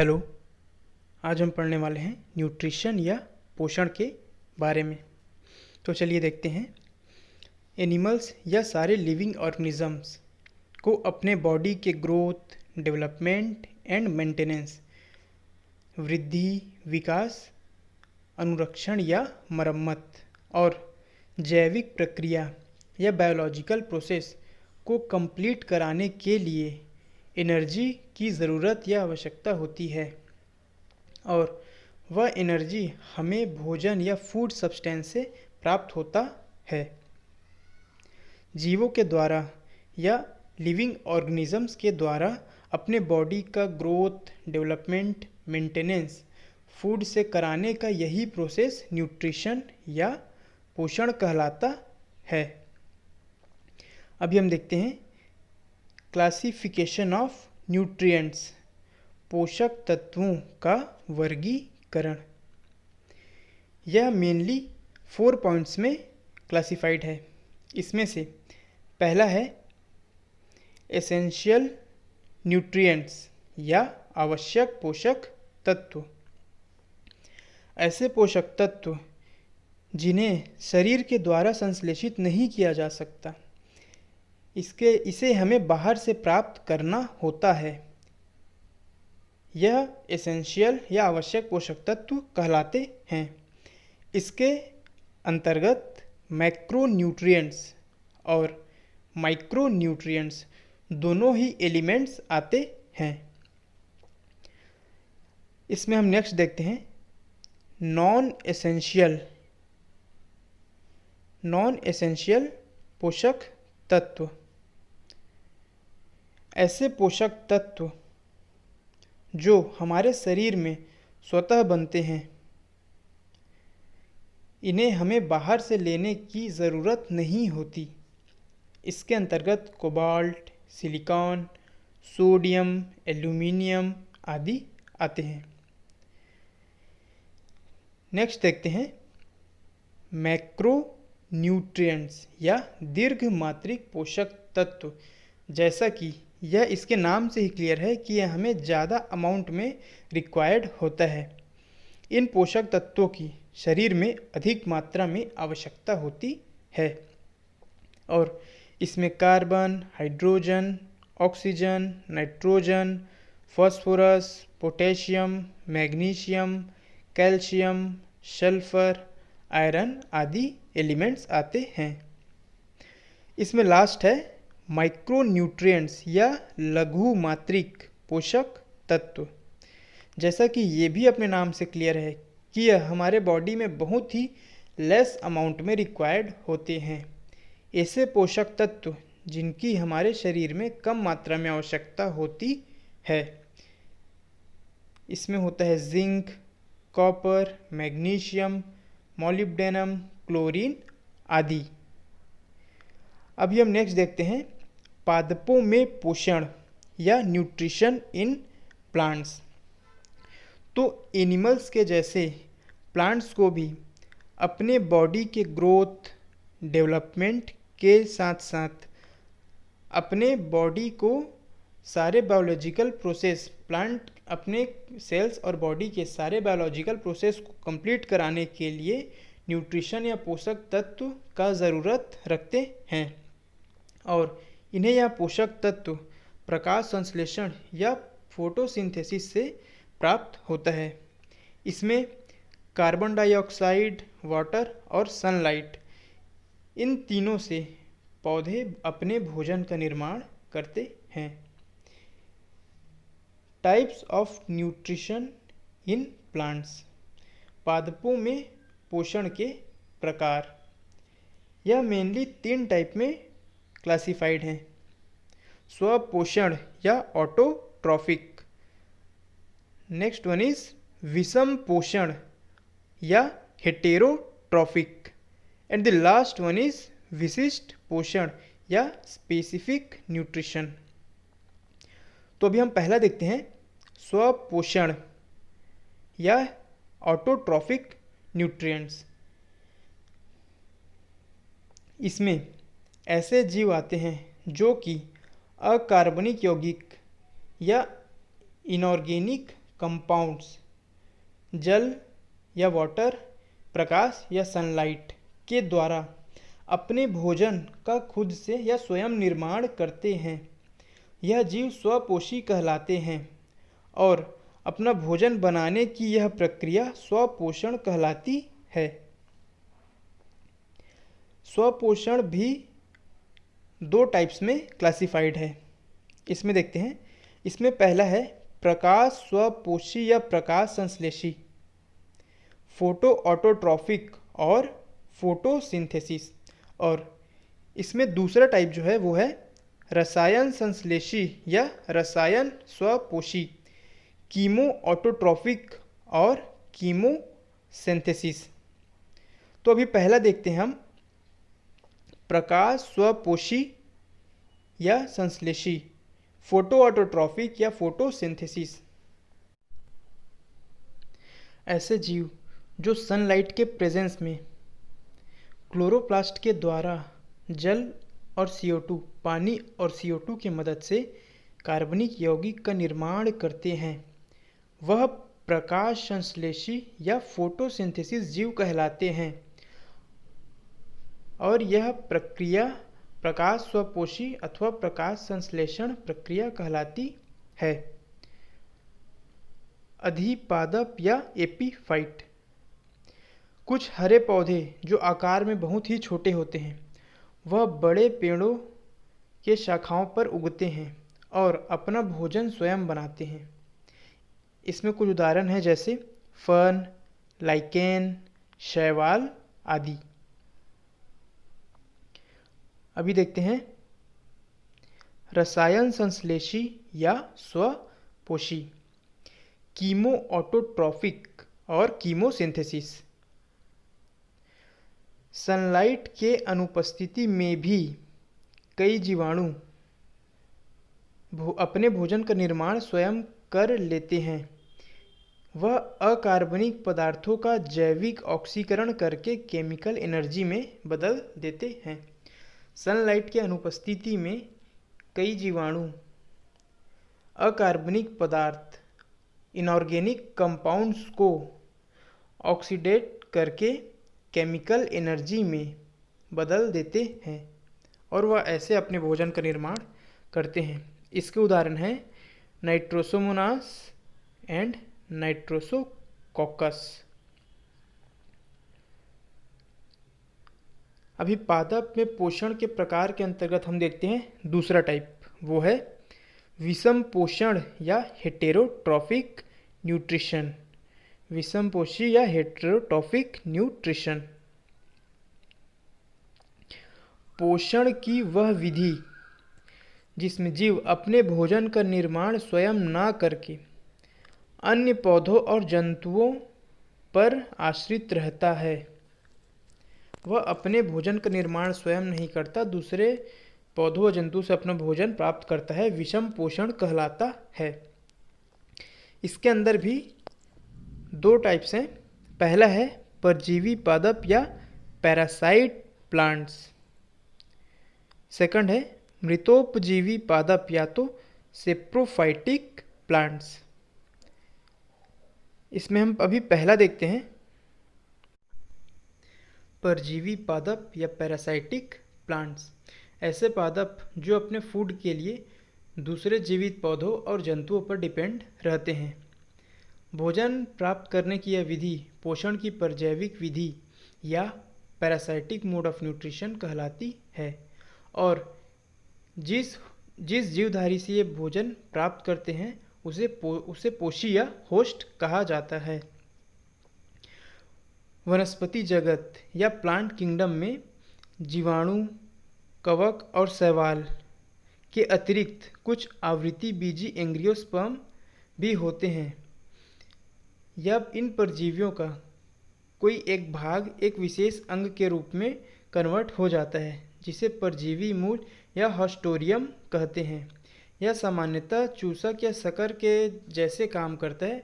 Hello. आज हम पढ़ने वाले हैं न्यूट्रिशन या पोषण के बारे में। तो चलिए देखते हैं। एनिमल्स या सारे लिविंग ऑर्गेनिजम्स को अपने बॉडी के ग्रोथ, डेवलपमेंट एंड मेंटेनेंस, वृद्धि, विकास, अनुरक्षण या मरम्मत और जैविक प्रक्रिया या बायोलॉजिकल प्रोसेस को कंप्लीट कराने के लिए एनर्जी की ज़रूरत या आवश्यकता होती है, और वह एनर्जी हमें भोजन या फूड सब्सटेंस से प्राप्त होता है। जीवों के द्वारा या लिविंग ऑर्गेनिजम्स के द्वारा अपने बॉडी का ग्रोथ, डेवलपमेंट, मेंटेनेंस फूड से कराने का यही प्रोसेस न्यूट्रिशन या पोषण कहलाता है। अभी हम देखते हैं क्लासिफिकेशन ऑफ न्यूट्रिएंट्स, पोषक तत्वों का वर्गीकरण। यह मेनली 4 पॉइंट्स में क्लासिफाइड है। इसमें से पहला है एसेंशियल न्यूट्रिएंट्स या आवश्यक पोषक तत्व। ऐसे पोषक तत्व जिन्हें शरीर के द्वारा संश्लेषित नहीं किया जा सकता, इसे हमें बाहर से प्राप्त करना होता है। यह एसेंशियल या आवश्यक पोषक तत्व कहलाते हैं। इसके अंतर्गत मैक्रोन्यूट्रिएंट्स और माइक्रोन्यूट्रिएंट्स दोनों ही एलिमेंट्स आते हैं। इसमें हम नेक्स्ट देखते हैं नॉन एसेंशियल पोषक तत्व। ऐसे पोषक तत्व जो हमारे शरीर में स्वतः बनते हैं, इन्हें हमें बाहर से लेने की ज़रूरत नहीं होती। इसके अंतर्गत कोबाल्ट, सिलिकॉन, सोडियम, एल्यूमिनियम आदि आते हैं। नेक्स्ट देखते हैं मैक्रो न्यूट्रिएंट्स या दीर्घ मात्रिक पोषक तत्व। जैसा कि यह इसके नाम से ही क्लियर है कि यह हमें ज़्यादा अमाउंट में रिक्वायर्ड होता है। इन पोषक तत्वों की शरीर में अधिक मात्रा में आवश्यकता होती है, और इसमें carbon, hydrogen, oxygen, nitrogen, phosphorus, potassium, magnesium, calcium, sulphur, iron आदि एलिमेंट्स आते हैं। इसमें लास्ट है माइक्रोन्यूट्रिएंट्स या लघु मात्रिक पोषक तत्व। जैसा कि ये भी अपने नाम से क्लियर है कि यह हमारे बॉडी में बहुत ही लेस अमाउंट में रिक्वायर्ड होते हैं। ऐसे पोषक तत्व जिनकी हमारे शरीर में कम मात्रा में आवश्यकता होती है। इसमें होता है zinc, copper, magnesium, molybdenum, chlorine आदि। अभी हम नेक्स्ट देखते हैं पादपों में पोषण या न्यूट्रिशन इन प्लांट्स। तो एनिमल्स के जैसे प्लांट्स को भी अपने बॉडी के ग्रोथ, डेवलपमेंट के साथ साथ अपने बॉडी को सारे बायोलॉजिकल प्रोसेस, प्लांट अपने सेल्स और बॉडी के सारे बायोलॉजिकल प्रोसेस को कंप्लीट कराने के लिए न्यूट्रिशन या पोषक तत्व का ज़रूरत रखते हैं, और इन्हें यह पोषक तत्व प्रकाश संश्लेषण या फोटोसिंथेसिस से प्राप्त होता है। इसमें कार्बन डाइऑक्साइड, वाटर और सनलाइट, इन तीनों से पौधे अपने भोजन का निर्माण करते हैं। Types of nutrition in plants. पादपों में पोषण के प्रकार। यह मेनली 3 टाइप में क्लासिफाइड हैं। स्वपोषण या ऑटोट्रॉफिक। नेक्स्ट वन इज विषम पोषण या heterotrophic. And the last one is विशिष्ट पोषण या स्पेसिफिक न्यूट्रिशन। तो अभी हम पहला देखते हैं स्वपोषण या ऑटोट्रॉफिक न्यूट्रिएंट्स। इसमें ऐसे जीव आते हैं जो कि अकार्बनिक यौगिक या इनऑर्गेनिक कंपाउंड्स जल या वाटर, प्रकाश या सनलाइट के द्वारा अपने भोजन का खुद से या स्वयं निर्माण करते हैं। यह जीव स्वपोषी कहलाते हैं और अपना भोजन बनाने की यह प्रक्रिया स्वपोषण कहलाती है। स्वपोषण भी दो टाइप्स में क्लासिफाइड है। इसमें देखते हैं, इसमें पहला है प्रकाश स्वपोषी या प्रकाश संश्लेषी, फोटो ऑटोट्रॉफिक और फोटोसिंथेसिस। और इसमें दूसरा टाइप जो है वो है रसायन संश्लेषी या रसायन स्वपोषी, कीमो ऑटोट्रॉफिक और कीमोसिंथेसिस। तो अभी पहला देखते हैं हम, प्रकाश स्वपोषी या संश्लेषी, फोटो ऑटोट्रॉफिक या फोटोसिंथेसिस। ऐसे जीव जो सनलाइट के प्रेजेंस में क्लोरोप्लास्ट के द्वारा जल और CO2, पानी और CO2 की मदद से कार्बनिक यौगिक का निर्माण करते हैं, वह प्रकाश संश्लेषी या फोटोसिंथेसिस जीव कहलाते हैं। और यह प्रक्रिया प्रकाश स्वपोषी अथवा प्रकाश संश्लेषण प्रक्रिया कहलाती है। अधिपादप या एपीफाइट। कुछ हरे पौधे जो आकार में बहुत ही छोटे होते हैं, वह बड़े पेड़ों के शाखाओं पर उगते हैं और अपना भोजन स्वयं बनाते हैं। इसमें कुछ उदाहरण हैं जैसे फर्न, लाइकेन, शैवाल आदि। अभी देखते हैं रसायन संश्लेषी या स्वपोषी, कीमो ऑटोट्रॉफिक और कीमोसिंथेसिस। सनलाइट के अनुपस्थिति में भी कई जीवाणु अपने भोजन का निर्माण स्वयं कर लेते हैं। वह अकार्बनिक पदार्थों का जैविक ऑक्सीकरण करके केमिकल एनर्जी में बदल देते हैं। सनलाइट के अनुपस्थिति में कई जीवाणु अकार्बनिक पदार्थ, इनऑर्गेनिक कंपाउंड्स को ऑक्सीडेट करके केमिकल एनर्जी में बदल देते हैं और वह ऐसे अपने भोजन का निर्माण करते हैं। इसके उदाहरण हैं नाइट्रोसोमोनास एंड नाइट्रोसोकॉकस। अभी पादप में पोषण के प्रकार के अंतर्गत हम देखते हैं दूसरा टाइप, वो है विषम पोषण या हेटेरोट्रॉफिक न्यूट्रिशन। विषमपोषी या हेटेरोट्रॉफिक न्यूट्रिशन। पोषण की वह विधि जिसमें जीव अपने भोजन का निर्माण स्वयं ना करके अन्य पौधों और जंतुओं पर आश्रित रहता है। वह अपने भोजन का निर्माण स्वयं नहीं करता, दूसरे पौधों और जंतु से अपना भोजन प्राप्त करता है, विषम पोषण कहलाता है। इसके अंदर भी दो टाइप्स हैं। पहला है परजीवी पादप या पैरासाइट प्लांट्स। सेकंड है मृतोपजीवी पादप या तो सेप्रोफाइटिक प्लांट्स। इसमें हम अभी पहला देखते हैं, परजीवी पादप या पैरासाइटिक प्लांट्स। ऐसे पादप जो अपने फूड के लिए दूसरे जीवित पौधों और जंतुओं पर डिपेंड रहते हैं। भोजन प्राप्त करने की यह विधि पोषण की परजैविक विधि या पैरासाइटिक मोड ऑफ न्यूट्रिशन कहलाती है और जिस जीवधारी से ये भोजन प्राप्त करते हैं उसे पोषी या होस्ट कहा जाता है। वनस्पति जगत या प्लांट किंगडम में जीवाणु, कवक और शैवाल के अतिरिक्त कुछ आवृत्ति बीजी एंग्रियोस्पर्म भी होते हैं। जब इन परजीवियों का कोई एक भाग एक विशेष अंग के रूप में कन्वर्ट हो जाता है जिसे परजीवी मूल या हॉस्टोरियम कहते हैं। यह सामान्यतः चूसक या शकर के जैसे काम करता है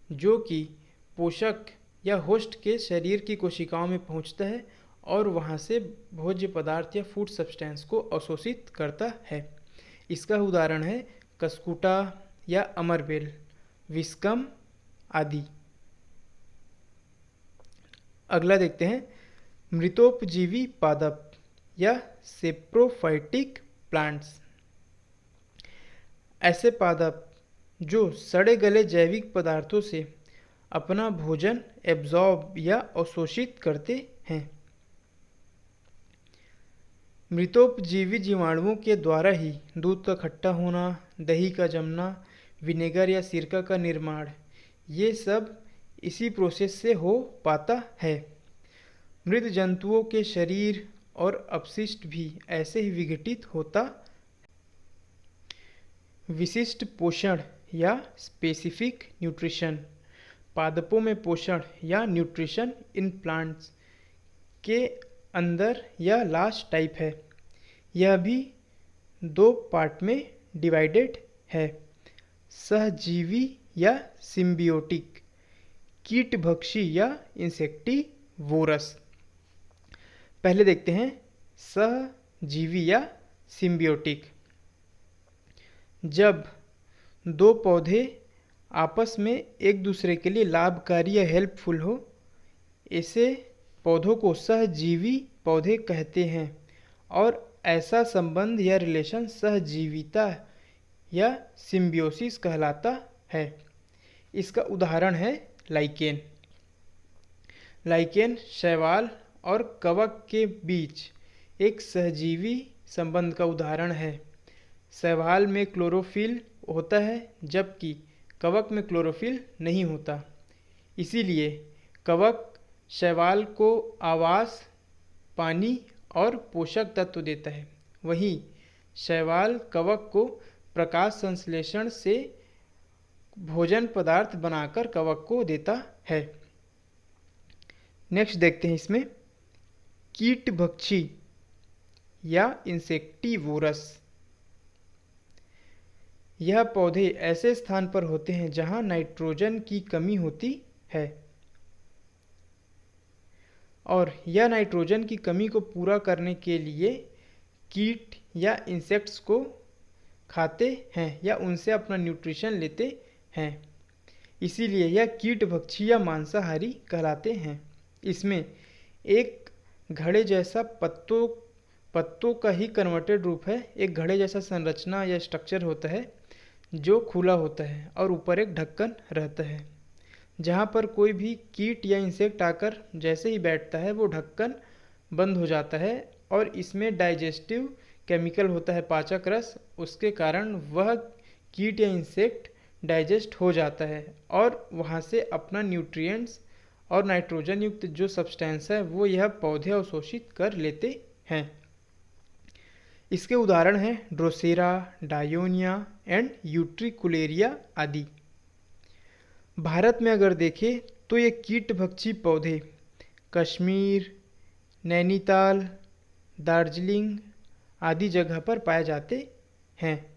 जो कि पोषक या होस्ट के शरीर की कोशिकाओं में पहुंचता है और वहां से भोज्य पदार्थ या फूड सब्सटेंस को अवशोषित करता है। इसका उदाहरण है कस्कुटा या अमरबेल, विस्कम आदि। अगला देखते हैं मृतोपजीवी पादप या सेप्रोफाइटिक प्लांट्स। ऐसे पादप जो सड़े गले जैविक पदार्थों से अपना भोजन एब्जॉर्ब या अवशोषित करते हैं। मृतोपजीवी जीवाणुओं के द्वारा ही दूध का खट्टा होना, दही का जमना, विनेगर या सिरका का निर्माण, ये सब इसी प्रोसेस से हो पाता है। मृत जंतुओं के शरीर और अपशिष्ट भी ऐसे ही विघटित होता। विशिष्ट पोषण या स्पेसिफिक न्यूट्रिशन। पादपों में पोषण या न्यूट्रिशन इन प्लांट्स के अंदर या लास्ट टाइप है। यह भी दो पार्ट में डिवाइडेड है, सहजीवी या सिम्बियोटिक, कीटभक्षी या इंसेक्टिवोरस। पहले देखते हैं सहजीवी या सिम्बियोटिक। जब दो पौधे आपस में एक दूसरे के लिए लाभकारी या हेल्पफुल हो, ऐसे पौधों को सहजीवी पौधे कहते हैं और ऐसा संबंध या रिलेशन सहजीविता या सिम्बियोसिस कहलाता है। इसका उदाहरण है लाइकेन। लाइकेन शैवाल और कवक के बीच एक सहजीवी संबंध का उदाहरण है। शैवाल में क्लोरोफिल होता है जबकि कवक में क्लोरोफिल नहीं होता। इसीलिए कवक शैवाल को आवास, पानी और पोषक तत्व देता है, वहीं शैवाल कवक को प्रकाश संश्लेषण से भोजन पदार्थ बनाकर कवक को देता है। नेक्स्ट देखते हैं इसमें कीटभक्षी या इंसेक्टिवोरस। यह पौधे ऐसे स्थान पर होते हैं जहां नाइट्रोजन की कमी होती है और यह नाइट्रोजन की कमी को पूरा करने के लिए कीट या इंसेक्ट्स को खाते हैं या उनसे अपना न्यूट्रिशन लेते हैं। इसीलिए यह कीटभक्षी या मांसाहारी कहलाते हैं। इसमें एक घड़े जैसा पत्तों का ही कन्वर्टेड रूप है। एक घड़े जैसा संरचना या स्ट्रक्चर होता है जो खुला होता है और ऊपर एक ढक्कन रहता है। जहाँ पर कोई भी कीट या इंसेक्ट आकर जैसे ही बैठता है वो ढक्कन बंद हो जाता है और इसमें डाइजेस्टिव केमिकल होता है, पाचक रस। उसके कारण वह कीट या इंसेक्ट डाइजेस्ट हो जाता है और वहाँ से अपना न्यूट्रिएंट्स और नाइट्रोजन युक्त जो सब्सटेंस है वो यह पौधे अवशोषित कर लेते हैं। इसके उदाहरण हैं ड्रोसेरा, डायोनिया एंड यूट्रिकुलेरिया आदि। भारत में अगर देखें तो ये कीटभक्षी पौधे कश्मीर, नैनीताल, दार्जिलिंग आदि जगह पर पाए जाते हैं।